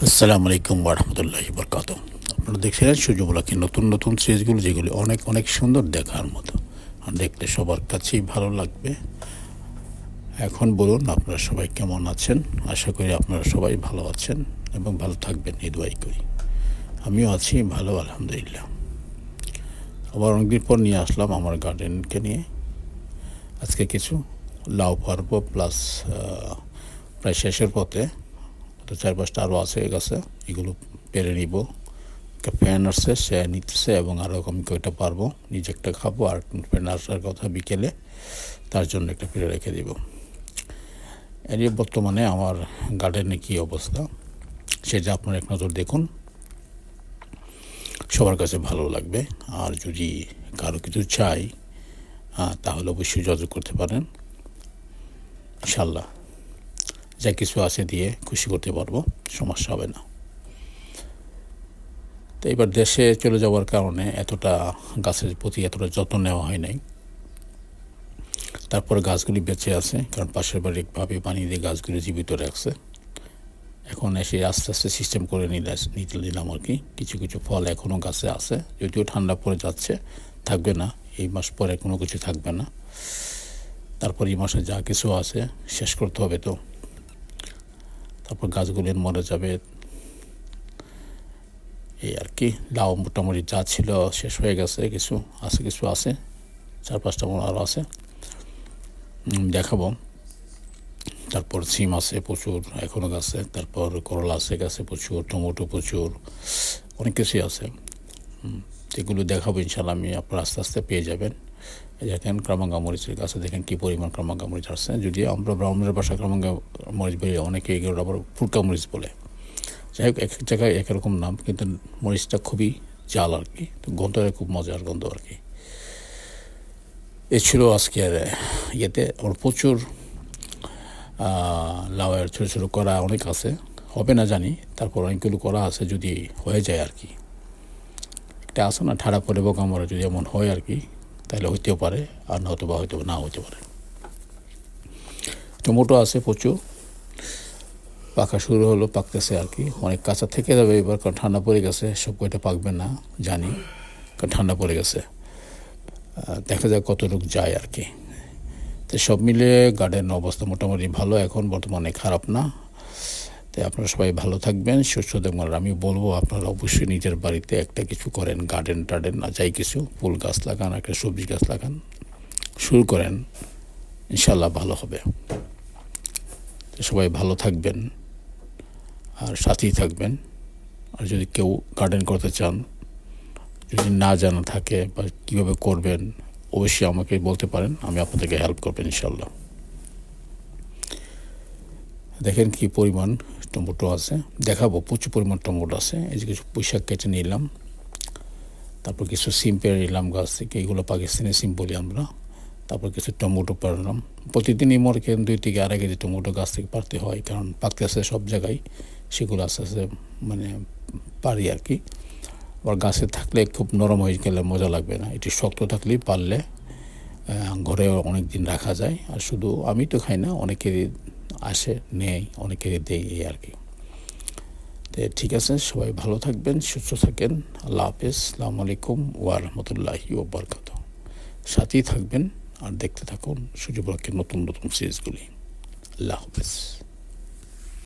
আসসালামু আলাইকুম ওয়া রাহমাতুল্লাহি ওয়া বারাকাতুহু। আপনারা দেখছিলেন সূর্য ব্লকের নতুন নতুন সিরিজগুলো, যেগুলি অনেক অনেক সুন্দর দেখার মতো, আর দেখতে সবার কাছেই ভালো লাগবে। এখন বলুন, আপনারা সবাই কেমন আছেন? আশা করি আপনারা সবাই ভালো আছেন এবং ভালো থাকবেন, এই দোয়াই করি। আমিও আছি ভালো, আলহামদুলিল্লাহ। আবার অনেকদিন পর নিয়ে আসলাম আমার গার্ডেনকে নিয়ে। আজকে কিছু লাউ পারবো, প্লাস প্রায় শেষের পথে, তো 4-5টা আরও আছে গাছে, এগুলো পেরে নিব। একটা ফ্যান আসছে, সে নিতেছে, এবং আরও আমি কয়েকটা পারবো, নিজে একটা খাবো, আর ফ্যান আসার কথা বিকেলে, তার জন্য একটা পেরে রেখে দিব। এর বর্তমানে আমার গার্ডেনে কী অবস্থা সেটা আপনারা এক নজর দেখুন, সবার কাছে ভালো লাগবে। আর যদি কারো কিছু চাই তাহলে অবশ্যই যোগাযোগ করতে পারেন, ইনশাল্লাহ যা কিছু আছে দিয়ে খুশি করতে পারবো, সমস্যা হবে না। তো এবার দেশে চলে যাওয়ার কারণে এতটা গাছের প্রতি এতটা যত্ন নেওয়া হয় নাই। তারপরে গাছগুলি বেঁচে আছে, কারণ পাশের বাড়িভাবে পানি দিয়ে গাছগুলি জীবিত রাখছে। এখন এসে আস্তে আস্তে সিস্টেম করে নিতে দিলাম আর কি। কিছু কিছু ফল এখনও গাছে আছে, যদিও ঠান্ডা পড়ে যাচ্ছে, থাকবে না, এই মাস পরে কোনো কিছু থাকবে না। তারপর এই মাসে যা কিছু আছে শেষ করতে হবে, তো তারপর গাছগুলি মরে যাবে, এই আর কি। লাউ মোটামুটি যা ছিল শেষ হয়ে গেছে, কিছু আছে 4-5টা মনে আরও আছে, দেখাবো। তারপর সিম আছে প্রচুর এখনও গাছে, তারপর করলা আছে গাছে প্রচুর, টমেটো প্রচুর, অনেক কিছুই আছে। সেগুলো দেখাবো ইনশাল্লাহ, আমি আপনারা আস্তে আস্তে পেয়ে যাবেন। দেখেন ক্রামাঙ্গা মরিচের গাছে দেখেন কী পরিমাণ ক্রামাঙ্গা মরিচ আসছে। যদিও আমরা ব্রাহ্মণের বাসা ক্রামাঙ্গা মরিচ বলি, অনেকে এগুলো আবার ফুলকা মরিচ বলে। যাই হোক, এক এক জায়গায় একরকম নাম, কিন্তু মরিচটা খুবই জাল আর কি, তো গন্ধটা খুব মজার গন্ধ আর কি। এ ছিল আজকের ইয়েতে। আমার প্রচুর লাউয়ের ছোটো ছোটো করা অনেক আছে, হবে না জানি, তারপর অনেকগুলো করা আছে, যদি হয়ে যায় আর কি। একটা আছে না, ঠাড়া পরে বোকা মরে, যদি এমন হয় আর কি, তাহলে হইতেও পারে, আর হয়তো না হইতে পারে। টমেটো আছে প্রচুর, পাকা শুরু হলো, পাকতেছে আর কি। অনেক কাঁচা থেকে যাবে এবার, কারণ ঠান্ডা পড়ে গেছে, সব কয়টা পাকবে না জানি, কারণ ঠান্ডা পড়ে গেছে। দেখা যাক কতটুকু যায় আর কি। তো সব মিলে গার্ডেন অবস্থা মোটামুটি ভালো, এখন বর্তমানে খারাপ না। তাই আপনারা সবাই ভালো থাকবেন, সুস্থ থাকবেন। আর আমি বলবো, আপনারা অবশ্যই নিজের বাড়িতে একটা কিছু করেন, গার্ডেন না যাই কিছু, ফুল গাছ লাগান, একটা সবজি গাছ লাগান, শুরু করেন, ইনশাল্লাহ ভালো হবে। সবাই ভালো থাকবেন আর সাথেই থাকবেন। আর যদি কেউ গার্ডেন করতে চান, যদি না জানা থাকে বা কীভাবে করবেন, অবশ্যই আমাকে বলতে পারেন, আমি আপনাদেরকে হেল্প করবেন ইনশাল্লাহ। দেখেন কি পরিমাণ টমেটো আছে, দেখাবো, প্রচুর পরিমাণ টমেটো আছে। এই যে কিছু পুঁইশাক কেটে নিলাম, তারপর কিছু সিম পেরে নিলাম গাছ থেকে, এগুলো পাকিস্তানি সিম বলি আমরা। তারপর কিছু টমেটো পারলাম। প্রতিদিনই মনে করেন 2 থেকে 2.5 কেজি টমেটো গাছ থেকে পারতে হয়, কারণ পাকতে আছে সব জায়গায়, সেগুলো আস্তে আস্তে মানে পারি আর কি। আবার গাছে থাকলে খুব নরম হয়ে গেলে মজা লাগবে না, এটি শক্ত থাকলেই পারলে ঘরে অনেক দিন রাখা যায়। আর শুধু আমি তো খাই না, অনেকেরই আসে, নেই, অনেকেরই দেই, এই আর কি। তো ঠিক আছে, সবাই ভালো থাকবেন, সুস্থ থাকেন। আল্লাহ হাফেজ, আসসালামু আলাইকুম ওয়া রাহমাতুল্লাহি ওয়া বারাকাতুহু। সাথেই থাকবেন আর দেখতে থাকুন সূর্য ব্লকের নতুন নতুন সিরিজগুলি। আল্লাহ হাফেজ।